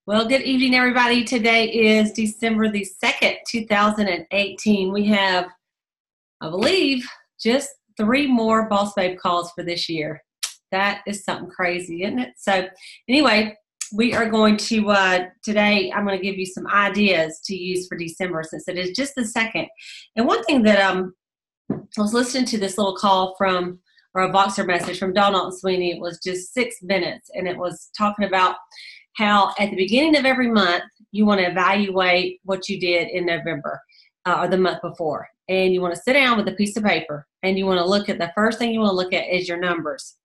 Well, good evening, everybody. Today is December the 2nd, 2018. We have, I believe, just 3 more Boss Babe calls for this year. That is something crazy, isn't it? So anyway, we are going to, today, I'm going to give you some ideas to use for December since it is just the 2nd. And one thing that I was listening to this little call from, or a Voxer message from Donald and Sweeney. It was just 6 minutes, and it was talking about how at the beginning of every month, you want to evaluate what you did in November or the month before. And you want to sit down with a piece of paper, and you want to look at, the first thing you want to look at is your numbers.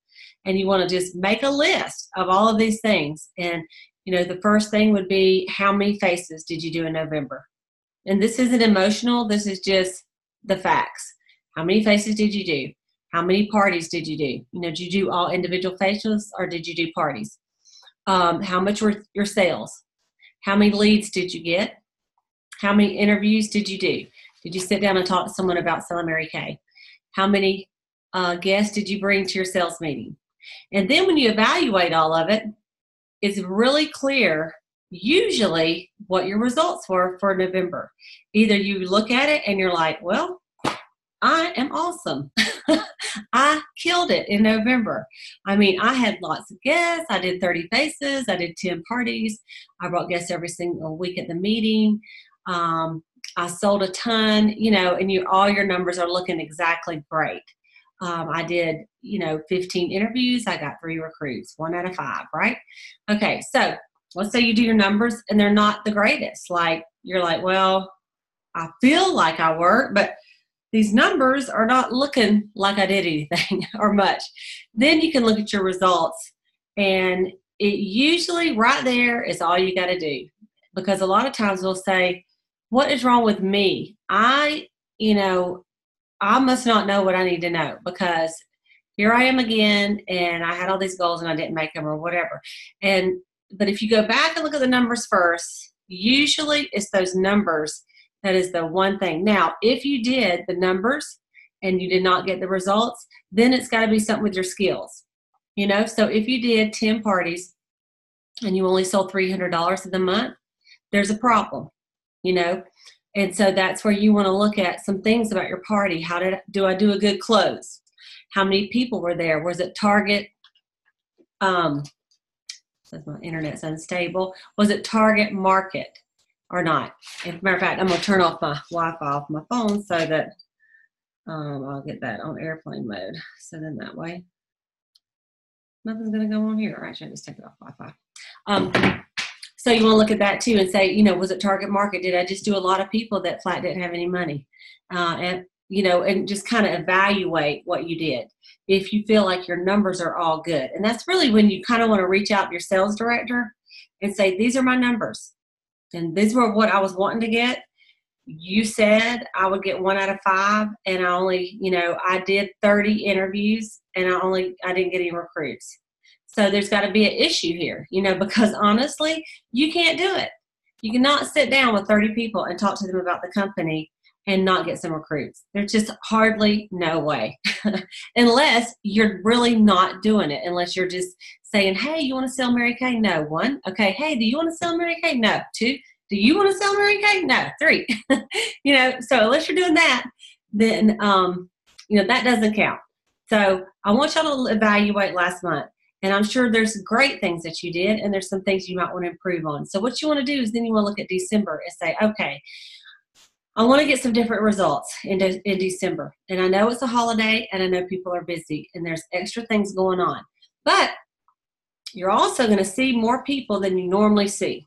And you want to just make a list of all of these things. And, you know, the first thing would be, how many faces did you do in November? And this isn't emotional. This is just the facts. How many faces did you do? How many parties did you do? You know, did you do all individual facials or did you do parties? How much were your sales? How many leads did you get? How many interviews did you do? Did you sit down and talk to someone about selling Mary Kay? How many guests did you bring to your sales meeting? And then when you evaluate all of it, it's really clear usually what your results were for November. Either you look at it and you're like, well, I am awesome. I killed it in November. I mean, I had lots of guests. I did 30 faces. I did 10 parties. I brought guests every single week at the meeting. I sold a ton, you know, and all your numbers are looking exactly great. I did, 15 interviews. I got 3 recruits, 1 out of 5, right? Okay, so let's say you do your numbers and they're not the greatest. Like, you're like, well, I feel like I work, but these numbers are not looking like I did anything or much. Then you can look at your results, and it usually right there is all you got to do. Because a lot of times we'll say, what is wrong with me? I must not know what I need to know, because here I am again, and I had all these goals and I didn't make them or whatever. But if you go back and look at the numbers first, usually it's those numbers that is the one thing. Now, if you did the numbers and you did not get the results, then it's got to be something with your skills. So if you did 10 parties and you only sold $300 of the month, there's a problem, And so that's where you want to look at some things about your party. Do I do a good close? How many people were there? Was it target? Says my internet's unstable. Was it target market or not? As a matter of fact, I'm going to turn off my Wi-Fi off my phone so that I'll get that on airplane mode. So then that way, nothing's going to go on here. Or actually, I just take it off Wi-Fi. So you want to look at that too and say, was it target market? Did I just do a lot of people that flat didn't have any money? And just kind of evaluate what you did if you feel like your numbers are all good. And that's really when you kind of want to reach out to your sales director and say, these are my numbers. And these were what I was wanting to get. You said I would get 1 out of 5, and I only, I did 30 interviews, and I didn't get any recruits. So there's got to be an issue here, because honestly, you can't do it. You cannot sit down with 30 people and talk to them about the company and not get some recruits. There's just hardly no way, unless you're really not doing it, unless you're just saying, hey, you want to sell Mary Kay? No. 1. Okay. Hey, do you want to sell Mary Kay? No. 2. Do you want to sell Mary Kay? No. 3. So unless you're doing that, then, that doesn't count. So I want y'all to evaluate last month. And I'm sure there's great things that you did, and there's some things you might want to improve on. So what you want to do is then you want to look at December and say, okay, I want to get some different results in December. And I know it's a holiday, and I know people are busy, and there's extra things going on. But you're also going to see more people than you normally see.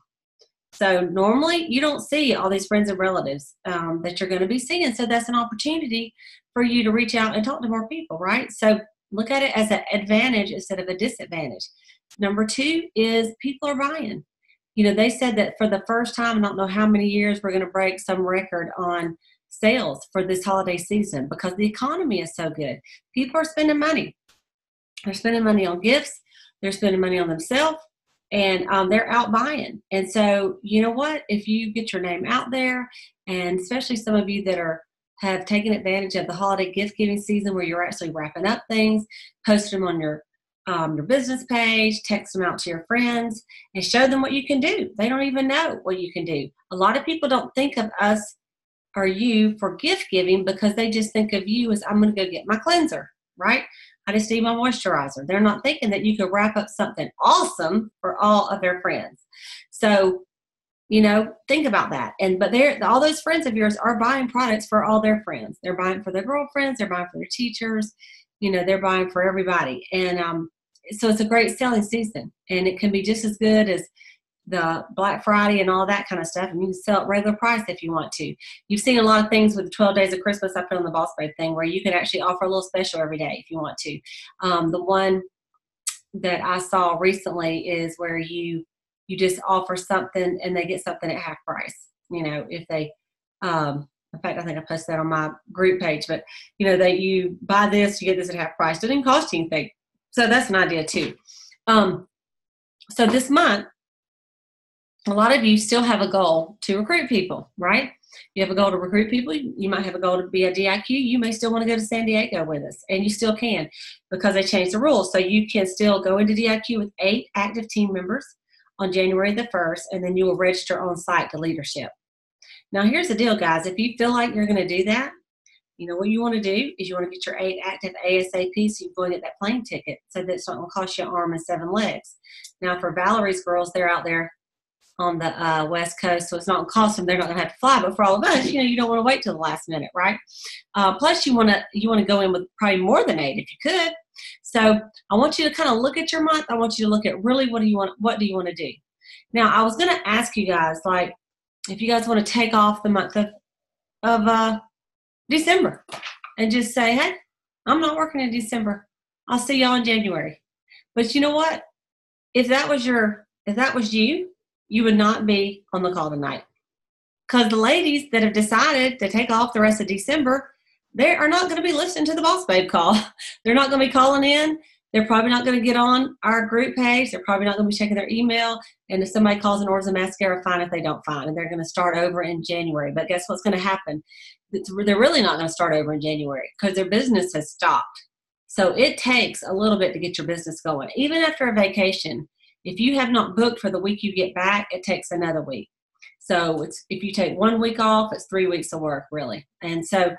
So normally you don't see all these friends and relatives that you're going to be seeing. So that's an opportunity for you to reach out and talk to more people, right? So look at it as an advantage instead of a disadvantage. Number 2 is people are buying. They said that for the first time, I don't know how many years, we're going to break some record on sales for this holiday season because the economy is so good. People are spending money. They're spending money on gifts. They're spending money on themselves, and they're out buying. And so, you know what? If you get your name out there, and especially some of you that have taken advantage of the holiday gift giving season where you're actually wrapping up things, posting them on your your business page, text them out to your friends, and show them what you can do. They don't even know what you can do. A lot of people don't think of us or you for gift giving because they just think of you as, I'm going to go get my cleanser, right? I just need my moisturizer. They're not thinking that you could wrap up something awesome for all of their friends. So, think about that. But all those friends of yours are buying products for all their friends. They're buying for their girlfriends. They're buying for their teachers. They're buying for everybody. And so it's a great selling season. And it can be just as good as the Black Friday and all that kind of stuff. And you can sell at regular price if you want to. You've seen a lot of things with the 12 days of Christmas I put on the Boss Babe thing where you can actually offer a little special every day if you want to. The one that I saw recently is where you just offer something and they get something at half price. If they, in fact, I think I posted that on my group page, but that you buy this, you get this at half price. It doesn't cost you anything. So that's an idea too. So this month, a lot of you still have a goal to recruit people, right? You have a goal to recruit people. You might have a goal to be a DIQ. You may still want to go to San Diego with us, and you still can because they changed the rules. So you can still go into DIQ with 8 active team members on January the 1st, and then you will register on site to leadership. Now, here's the deal, guys. If you feel like you're going to do that, what you want to do is you want to get your 8 active ASAP so you can go and get that plane ticket so that it's not going to cost you an arm and 7 legs. Now, for Valerie's girls, they're out there on the West Coast, so it's not going to cost them. They're not going to have to fly. But for all of us, you don't want to wait till the last minute, right? Plus, you want to go in with probably more than 8 if you could. So I want you to kind of look at your month. I want you to look at really what do you want to do. Now, I was going to ask you guys, like, if you guys want to take off the month of December and just say, hey, I'm not working in December. I'll see y'all in January. But you know what? If that was you, you would not be on the call tonight. Because the ladies that have decided to take off the rest of December, they are not going to be listening to the Boss Babe call. They're not going to be calling in. They're probably not going to get on our group page. They're probably not going to be checking their email. And if somebody calls and orders a mascara, fine if they don't find. And they're going to start over in January. But guess what's going to happen? They're really not going to start over in January because their business has stopped. So it takes a little bit to get your business going. Even after a vacation, if you have not booked for the week you get back, it takes another week. So if you take 1 week off, it's 3 weeks of work, really. And so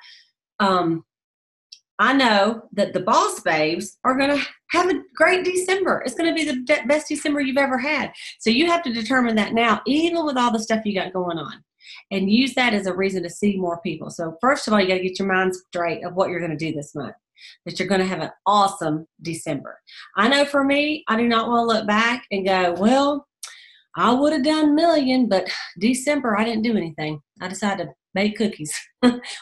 I know that the Boss Babes are going to have a great December. It's going to be the best December you've ever had. So you have to determine that now, even with all the stuff you got going on, and use that as a reason to see more people. So first of all, you got to get your mind straight of what you're going to do this month, that you're going to have an awesome December. I know for me, I do not want to look back and go, well, I would have done a million, but December, I didn't do anything. I decided to bake cookies,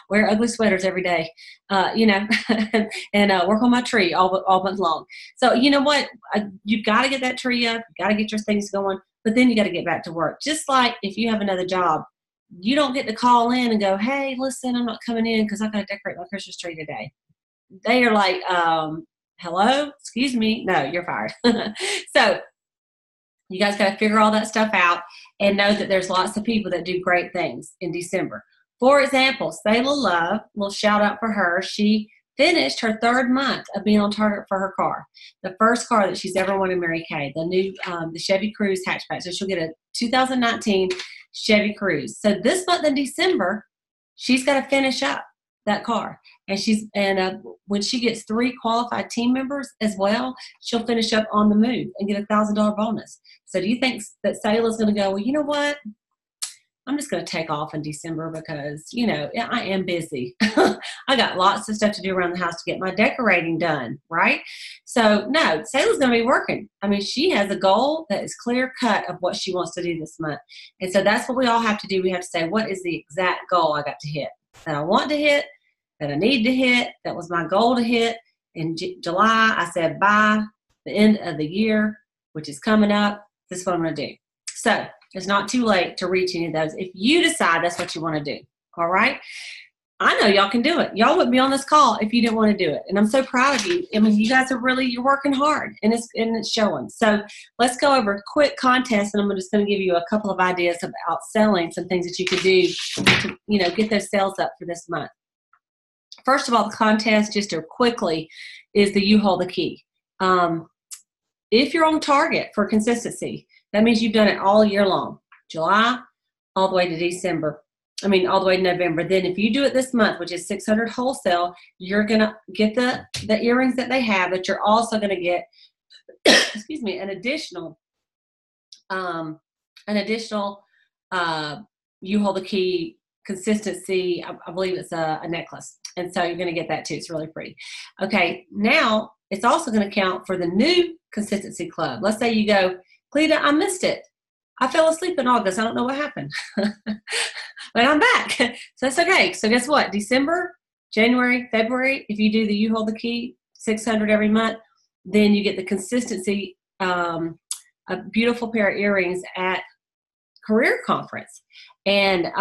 wear ugly sweaters every day, and work on my tree all month long. So you know what? You've got to get that tree up. You got to get your things going, but then you got to get back to work. Just like if you have another job, you don't get to call in and go, hey, listen, I'm not coming in because I've got to decorate my Christmas tree today. They are like, hello, excuse me. No, you're fired. So you guys got to figure all that stuff out and know that there's lots of people that do great things in December. For example, Sayla Love, little shout out for her. She finished her 3rd month of being on target for her car. The first car that she's ever wanted, Mary Kay, the new the Chevy Cruze hatchback. So she'll get a 2019 Chevy Cruze. So this month in December, she's got to finish up that car. And when she gets 3 qualified team members as well, she'll finish up on the move and get a $1,000 bonus. So do you think that Sayla's going to go, well, you know what? I'm just going to take off in December because, I am busy. I got lots of stuff to do around the house to get my decorating done, right? So, no, Sayla's going to be working. I mean, she has a goal that is clear cut of what she wants to do this month. And so that's what we all have to do. We have to say, what is the exact goal I got to hit, that I want to hit, that I need to hit, that was my goal to hit. In July, I said, by the end of the year, which is coming up, this is what I'm going to do. So it's not too late to reach any of those if you decide that's what you want to do. All right? I know y'all can do it. Y'all wouldn't be on this call if you didn't want to do it. And I'm so proud of you. I mean, you guys are you're working hard and it's showing. So let's go over a quick contest, and I'm just going to give you a couple of ideas about selling, some things that you could do to, get those sales up for this month. First of all, the contest, just to quickly, is the You Hold the Key. if you're on target for consistency, that means you've done it all year long, July all the way to December. I mean, all the way to November. Then if you do it this month, which is 600 wholesale, you're going to get the earrings that they have, but you're also going to get, excuse me, an additional you hold the key consistency. I believe it's a necklace. And so you're going to get that too. It's really pretty. Okay. Now it's also going to count for the new consistency club. Let's say you go, Cleta, I missed it. I fell asleep in August. I don't know what happened, but I'm back. So that's okay. So guess what? December, January, February, if you do the You Hold the Key 600 every month, then you get the consistency, a beautiful pair of earrings at career conference. And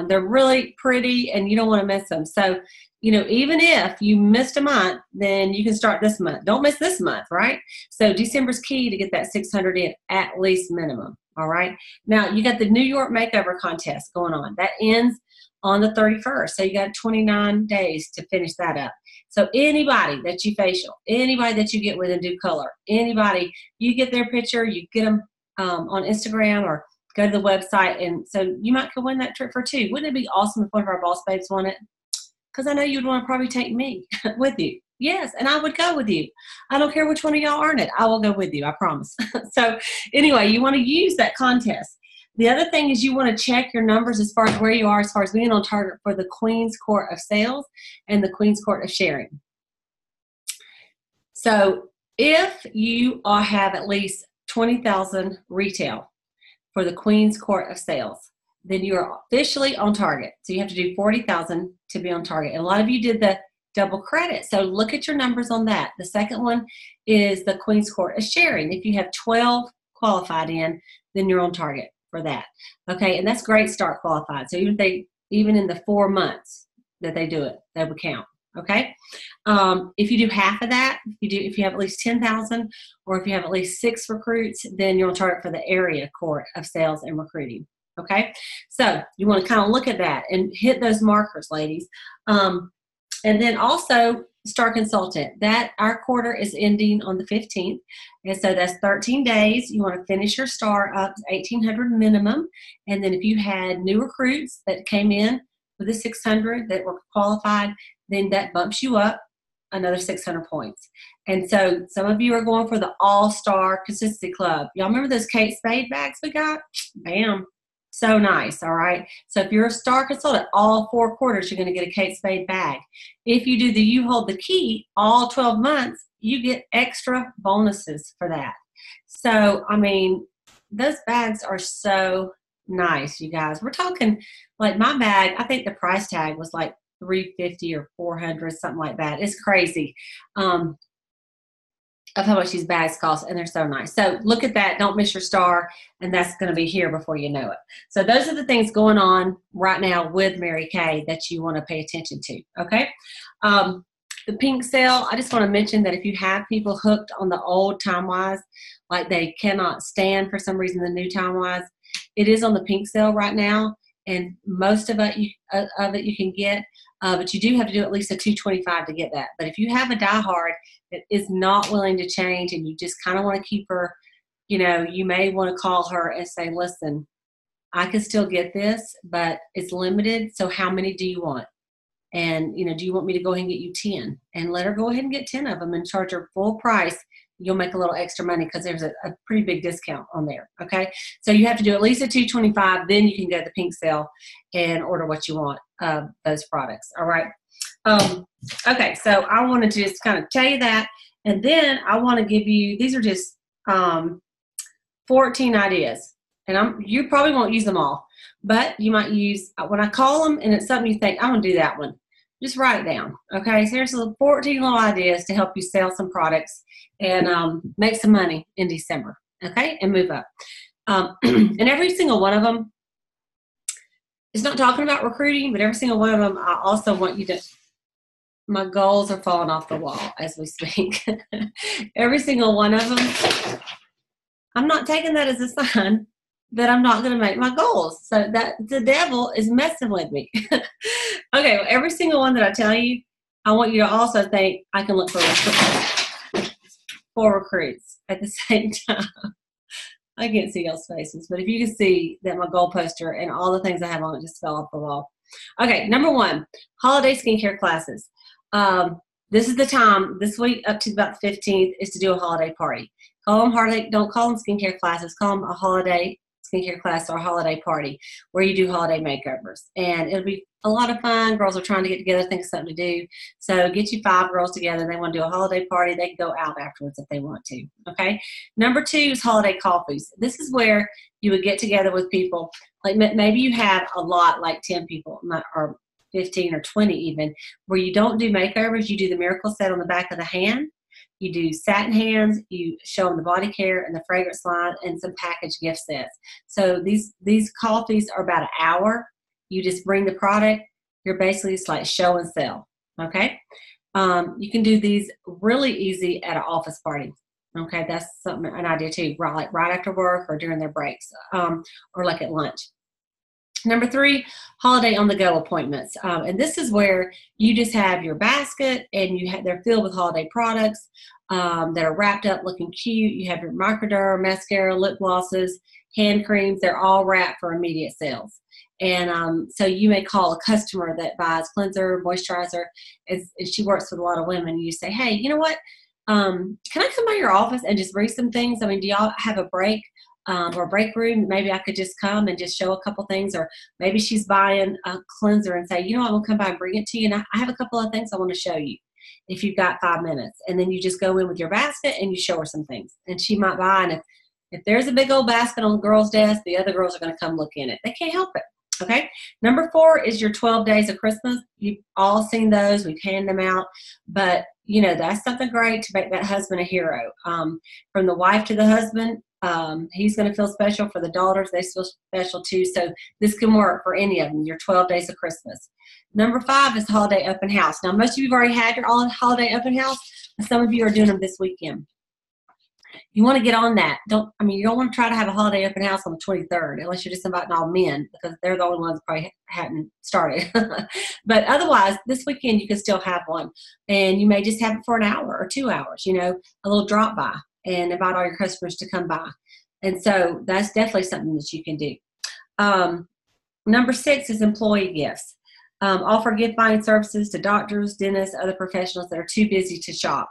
they're really pretty and you don't want to miss them. So, you know, even if you missed a month, then you can start this month. Don't miss this month, right? So December's key to get that 600 in at least minimum. All right. Now you got the New York makeover contest going on. That ends on the 31st. So you got 29 days to finish that up. So anybody that you facial, anybody that you get with and do color, anybody, you get their picture, you get them on Instagram or go to the website. And so you might could win that trip for two. Wouldn't it be awesome if one of our boss babes won it? Because I know you'd want to probably take me with you. Yes, and I would go with you. I don't care which one of y'all earn it. I will go with you, I promise. So anyway, you want to use that contest. The other thing is you want to check your numbers as far as where you are as far as being on target for the Queen's Court of Sales and the Queen's Court of Sharing. So if you have at least 20,000 retail for the Queen's Court of Sales, then you are officially on target. So you have to do 40,000 to be on target. And a lot of you did the double credit. So look at your numbers on that. The second one is the Queen's Court of Sharing. If you have 12 qualified in, then you're on target for that. Okay, and that's great start qualified. So even in the 4 months that they do it, that would count. Okay, if you do half of that, if you have at least 10,000, or if you have at least 6 recruits, then you're on target for the area court of sales and recruiting. Okay, so you want to kind of look at that and hit those markers, ladies. And then also Star Consultant, that our quarter is ending on the 15th. And so that's 13 days. You want to finish your star up to 1,800 minimum. And then if you had new recruits that came in with the 600 that were qualified, then that bumps you up another 600 points. And so some of you are going for the All-Star Consistency Club. Y'all remember those Kate Spade bags we got? Bam. So nice, all right? So if you're a star consultant, all 4 quarters, you're going to get a Kate Spade bag. If you do the You Hold the Key all 12 months, you get extra bonuses for that. So, I mean, those bags are so nice, you guys. We're talking, like my bag, I think the price tag was like $350 or $400, something like that. It's crazy. Of how much these bags cost, and they're so nice. So look at that. Don't miss your star, and that's going to be here before you know it. So those are the things going on right now with Mary Kay that you want to pay attention to, okay? The pink sale, I just want to mention that if you have people hooked on the old Time-Wise, like they cannot stand for some reason the new Time-Wise, it is on the pink sale right now, and most of it you can get, but you do have to do at least a $225 to get that. But if you have a diehard that is not willing to change and you just kind of want to keep her, you know, you may want to call her and say, listen, I can still get this, but it's limited, so how many do you want? And, you know, do you want me to go ahead and get you 10? And let her go ahead and get 10 of them and charge her full price. You'll make a little extra money because there's a pretty big discount on there, okay? So you have to do at least a $225, then you can go to the pink sale and order what you want of those products, all right? Okay, so I wanted to just kind of tell you that, and then I want to give you, these are just 14 ideas, and you probably won't use them all, but you might use, when I call them and it's something you think, I'm going to do that one, just write it down, okay? So here's 14 little ideas to help you sell some products and make some money in December, okay, and move up. And every single one of them, it's not talking about recruiting, but every single one of them, I also want you to, my goals are falling off the wall as we speak. Every single one of them, I'm not taking that as a sign that I'm not going to make my goals. So that the devil is messing with me. Okay, well, every single one that I tell you, I want you to also think I can look for recruits. at the same time. I can't see y'all's faces, but if you can see that my goal poster and all the things I have on it just fell off the wall. Okay, number 1, holiday skincare classes. This is the time, this week up to about the 15th, is to do a holiday party. Don't call them skincare classes, call them a holiday skincare class or a holiday party where you do holiday makeovers. And it'll be a lot of fun. Girls are trying to get together, think of something to do. So get you 5 girls together. They want to do a holiday party. They can go out afterwards if they want to. Okay. Number 2 is holiday coffees. This is where you would get together with people. Like maybe you have a lot, like 10 people or 15 or 20 even, where you don't do makeovers. You do the miracle set on the back of the hand. You do satin hands, you show them the body care and the fragrance line and some packaged gift sets. So these coffees are about an hour. You just bring the product. You're basically, it's like show and sell, okay? You can do these really easy at an office party, okay? That's an idea too, like right after work or during their breaks, or like at lunch. Number 3, holiday on the go appointments. And this is where you just have your basket and they're filled with holiday products that are wrapped up looking cute. You have your microderm, mascara, lip glosses, hand creams. They're all wrapped for immediate sales. And so you may call a customer that buys cleanser, moisturizer, and she works with a lot of women. You say, hey, you know what? Can I come by your office and just read some things? I mean, do y'all have a break? Or break room, maybe I could just come and just show a couple things, or maybe she's buying a cleanser and say, you know, I'm gonna come by and bring it to you, and I have a couple of things I want to show you if you've got 5 minutes. And then you just go in with your basket and you show her some things, and she might buy. And if there's a big old basket on the girl's desk, the other girls are going to come look in it. They can't help it. Okay. Number 4 is your 12 days of Christmas. You've all seen those. We've handed them out, but you know, that's something great to make that husband a hero. From the wife to the husband, he's going to feel special. For the daughters, they feel special too. So this can work for any of them, your 12 days of Christmas. Number 5 is holiday open house. Now, most of you have already had your holiday open house, and some of you are doing them this weekend. You want to get on that. You don't want to try to have a holiday open house on the 23rd, unless you're just inviting all men, because they're the only ones that probably hadn't started. But otherwise, this weekend you can still have one, and you may just have it for an hour or 2 hours, you know, a little drop by, and invite all your customers to come by. And so that's definitely something that you can do. Number 6 is employee gifts. Offer gift buying services to doctors, dentists, other professionals that are too busy to shop.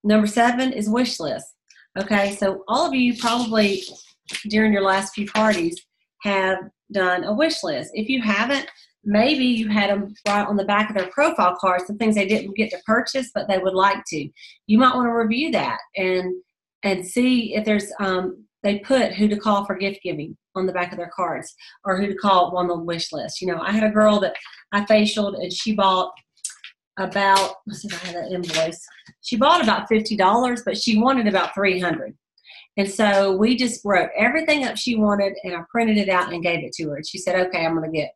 Number 7 is wish list. Okay, so all of you probably during your last few parties have done a wish list. If you haven't, maybe you had them right on the back of their profile cards, some things they didn't get to purchase, but they would like to. You might want to review that and see if there's, they put who to call for gift giving on the back of their cards, or who to call on the wish list. You know, I had a girl that I facialed, and she bought about, let's see if I have that invoice. She bought about $50, but she wanted about $300. And so we just wrote everything up she wanted, and I printed it out and gave it to her. And she said, okay, I'm going to get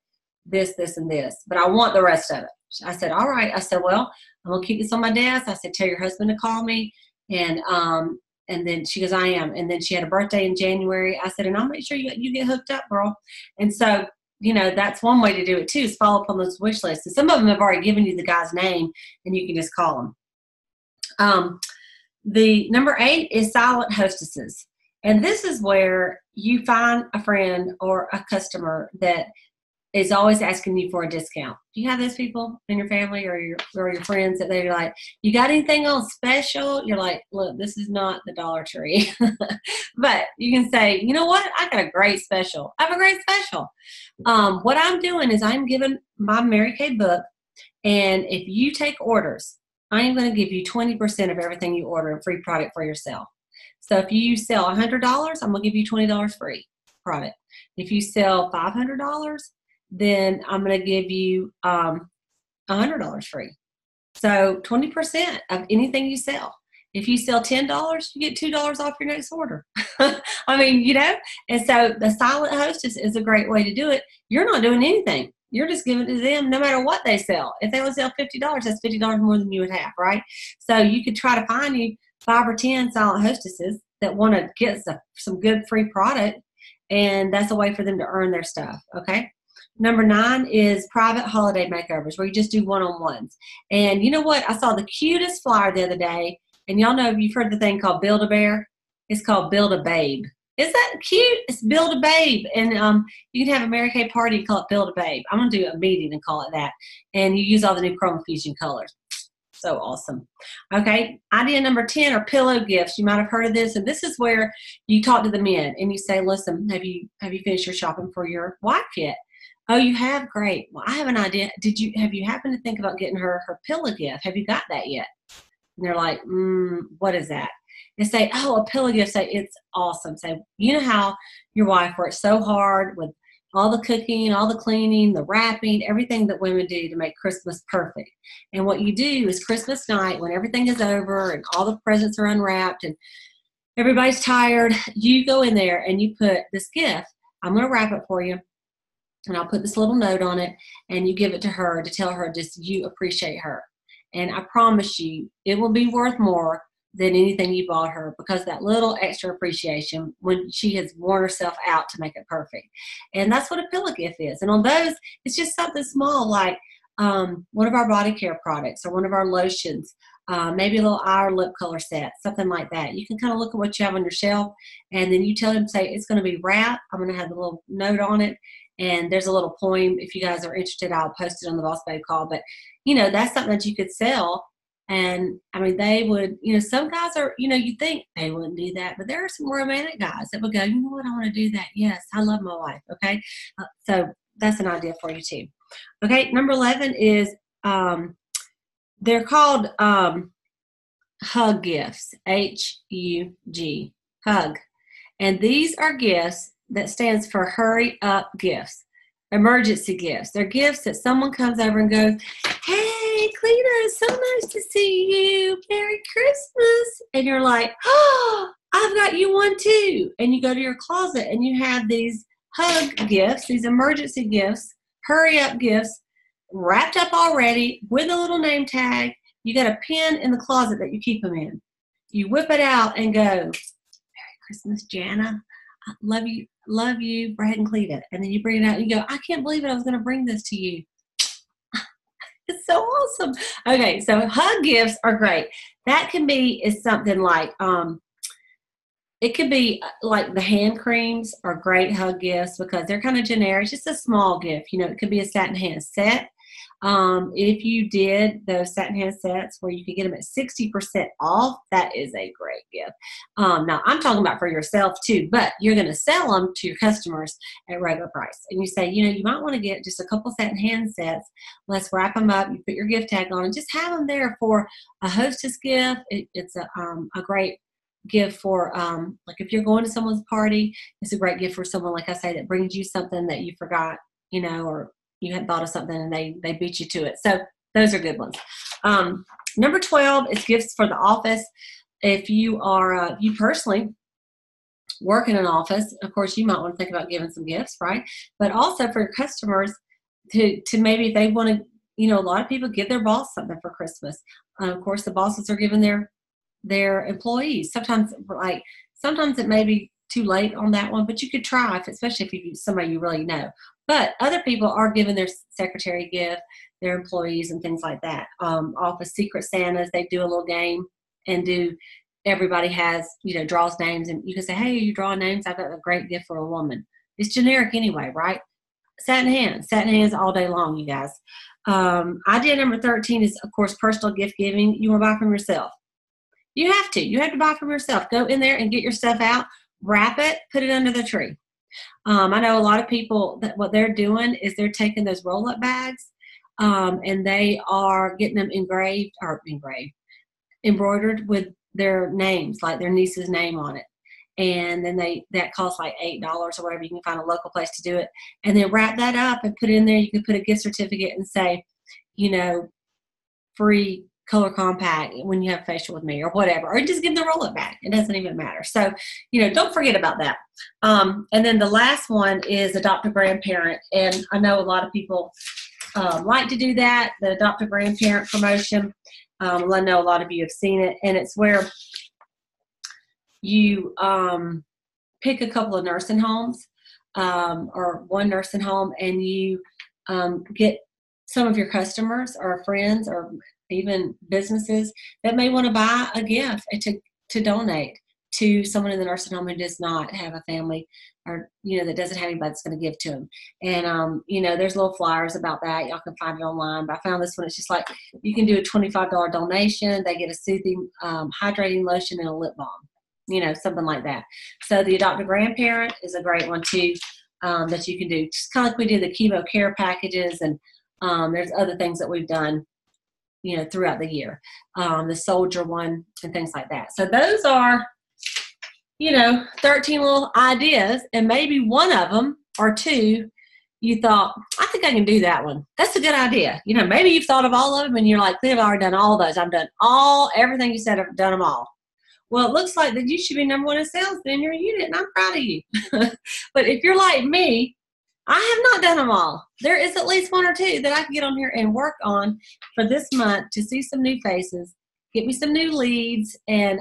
this, this, and this, but I want the rest of it. I said, all right. I said, well, I'm going to keep this on my desk. I said, tell your husband to call me. And then she goes, I am. And then she had a birthday in January. I said, and I'll make sure you get hooked up, girl. And so, you know, that's one way to do it too, is follow up on those wish lists. And some of them have already given you the guy's name, and you can just call them. The number 8 is silent hostesses. And this is where you find a friend or a customer that is always asking you for a discount. Do you have those people in your family or your friends that they're like, you got anything on special? You're like, look, this is not the Dollar Tree. But you can say, you know what? I got a great special. I have a great special. What I'm doing is I'm giving my Mary Kay book, and if you take orders, I am going to give you 20% of everything you order in free product for yourself. So if you sell $100, I'm going to give you $20 free product. If you sell $500, then I'm going to give you $100 free. So 20% of anything you sell. If you sell $10, you get $2 off your next order. I mean, you know, and so the silent hostess is a great way to do it. You're not doing anything. You're just giving it to them no matter what they sell. If they would sell $50, that's $50 more than you would have, right? So you could try to find you 5 or 10 silent hostesses that want to get some good free product, and that's a way for them to earn their stuff, okay? Number 9 is private holiday makeovers, where you just do one-on-ones. And you know what? I saw the cutest flyer the other day, And y'all know you've heard the thing called Build-A-Bear. It's called Build-A-Babe. Is that cute? It's Build-A-Babe. And you can have a Mary Kay party and call it Build-A-Babe. I'm going to do a meeting and call it that. And you use all the new Chroma Fusion colors. So awesome. Okay, idea number 10 are pillow gifts. You might have heard of this, and this is where you talk to the men and you say, listen, have you finished your shopping for your wife yet? Oh, you have? Great. Well, I have an idea. Have you happened to think about getting her pillow gift? Have you got that yet? And they're like, what is that? And say, oh, a pillow gift. Say, it's awesome. Say, you know how your wife works so hard with all the cooking, all the cleaning, the wrapping, everything that women do to make Christmas perfect. And what you do is Christmas night, when everything is over and all the presents are unwrapped and everybody's tired, you go in there and you put this gift. I'm going to wrap it for you, and I'll put this little note on it, and you give it to her to tell her just you appreciate her. And I promise you, it will be worth more than anything you bought her, because that little extra appreciation when she has worn herself out to make it perfect. And that's what a pillow gift is. And on those, it's just something small like one of our body care products or one of our lotions, maybe a little eye or lip color set, something like that. You can kind of look at what you have on your shelf, and then you tell them, say, it's going to be wrapped. I'm going to have a little note on it. And there's a little poem. If you guys are interested, I'll post it on the Boss Babe Call. But, that's something that you could sell. And, I mean, they would, some guys are, you think they wouldn't do that. But there are some romantic guys that would go, you know what, I want to do that. Yes, I love my wife. Okay. So that's an idea for you, too. Okay. Number 11 is they're called hug gifts, H-U-G, hug. And these are gifts that stands for hurry up gifts, emergency gifts. They're gifts that someone comes over and goes, hey, Cleta, it's so nice to see you. Merry Christmas. And you're like, oh, I've got you one too. And you go to your closet and you have these hug gifts, these emergency gifts, hurry up gifts, wrapped up already with a little name tag. You got a pin in the closet that you keep them in. You whip it out and go, Merry Christmas, Jana. I love you, Brad and Cleta. And then you bring it out and you go, I can't believe it. I was going to bring this to you. It's so awesome. Okay, so hug gifts are great. That can be is something like, it could be like the hand creams are great hug gifts because they're kind of generic. It's just a small gift. It could be a satin hand set. If you did those satin hand sets where you could get them at 60% off, that is a great gift. Now I'm talking about for yourself too, but you're going to sell them to your customers at regular price. And you say, you might want to get just a couple satin hand sets. Let's wrap them up. You put your gift tag on and just have them there for a hostess gift. It's a great gift for, like if you're going to someone's party, it's a great gift for someone, like I say, that brings you something that you forgot, or you hadn't thought of something and they beat you to it. So those are good ones. Number 12 is gifts for the office. If you are, you personally work in an office, of course, you might want to think about giving some gifts, right? But also for your customers to maybe if they want to, a lot of people give their boss something for Christmas. Of course, the bosses are giving their employees. Sometimes it may be too late on that one, but you could try, especially if you somebody you really know. But other people are giving their secretary gift, their employees and things like that. Office Secret Santas, they do a little game and everybody has, draws names, and you can say, hey, you draw names? I've got a great gift for a woman. It's generic anyway, right? Satin hands all day long, you guys. Idea number 13 is, of course, personal gift giving. You want to buy from yourself. You have to buy from yourself. Go in there and get your stuff out, wrap it, put it under the tree. I know a lot of people that what they're doing is they're taking those roll-up bags and they are getting them embroidered with their names, like their niece's name on it. And then that costs like $8 or whatever. You can find a local place to do it. And then wrap that up and put it in there. You can put a gift certificate and say, free color compact when you have facial with me or whatever, or just give them the roll it back. It doesn't even matter. So, don't forget about that. And then the last one is adopt a grandparent. And I know a lot of people like to do that, the adopt a grandparent promotion. I know a lot of you have seen it, and it's where you pick a couple of nursing homes or one nursing home, and you get some of your customers or friends or even businesses that may want to buy a gift to donate to someone in the nursing home who does not have a family, or, that doesn't have anybody that's going to give to them. And, there's little flyers about that. Y'all can find it online. But I found this one. It's just like you can do a $25 donation. They get a soothing, hydrating lotion and a lip balm, something like that. So the Adopt a Grandparent is a great one, too, that you can do. Just kind of like we do the chemo care packages, and there's other things that we've done, throughout the year. The soldier one and things like that. So those are 13 little ideas, and maybe one of them or two you thought, I think I can do that one. That's a good idea. Maybe you've thought of all of them and you're like, I've already done all those. I've done everything you said. I've done them all. Well, it looks like that you should be number one in sales in your unit, and I'm proud of you. But if you're like me, I have not done them all. There is at least one or two that I can get on here and work on for this month to see some new faces, get me some new leads. And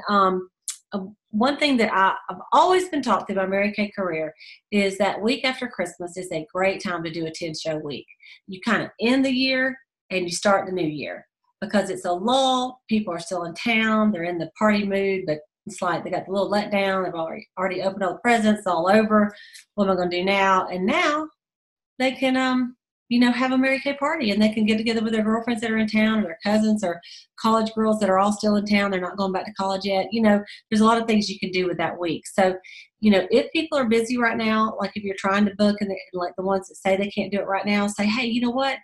one thing that I've always been taught through my Mary Kay career is that week after Christmas is a great time to do a 10-show week. You kind of end the year and you start the new year because it's a lull. People are still in town. They're in the party mood, but it's like they got the little letdown. They've already opened all the presents all over. What am I going to do now? And now they can, have a Mary Kay party, and they can get together with their girlfriends that are in town, or their cousins, or college girls that are all still in town. They're not going back to college yet. There's a lot of things you can do with that week. So, if people are busy right now, like if you're trying to book, and like the ones that say they can't do it right now, say, hey, you know what?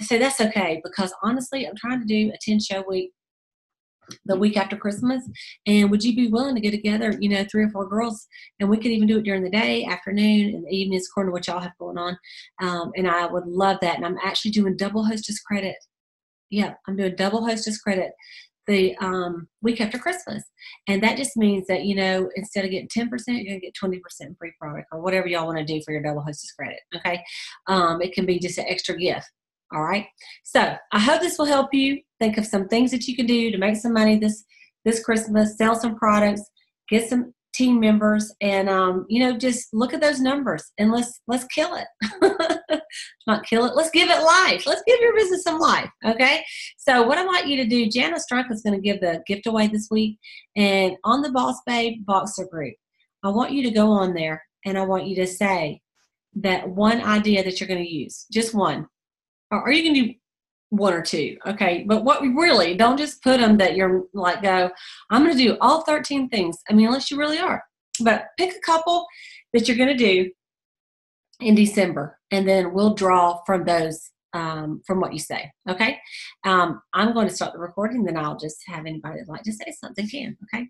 Say that's okay, because honestly, I'm trying to do a 10-show week the week after Christmas, and would you be willing to get together, 3 or 4 girls, and we could even do it during the day, afternoon, and the evenings, according to what y'all have going on. And I would love that. And I'm actually doing double hostess credit. Yeah, I'm doing double hostess credit the week after Christmas. And that just means that, instead of getting 10%, you're going to get 20% free product, or whatever y'all want to do for your double hostess credit. Okay. It can be just an extra gift. All right. So I hope this will help you think of some things that you can do to make some money this Christmas, sell some products, get some team members, and, just look at those numbers and let's kill it. Not kill it. Let's give it life. Let's give your business some life. Okay. So what I want you to do, Janice Strunk is going to give the gift away this week, and on the Boss Babe Boxer group, I want you to go on there, and I want you to say that one idea that you're going to use, just one. Or you can do 1 or 2, okay? But what we really, don't just put them that you're like, go, I'm going to do all 13 things. I mean, unless you really are. But pick a couple that you're going to do in December, and then we'll draw from those, from what you say, okay? I'm going to start the recording, then I'll just have anybody that'd like to say something can, okay?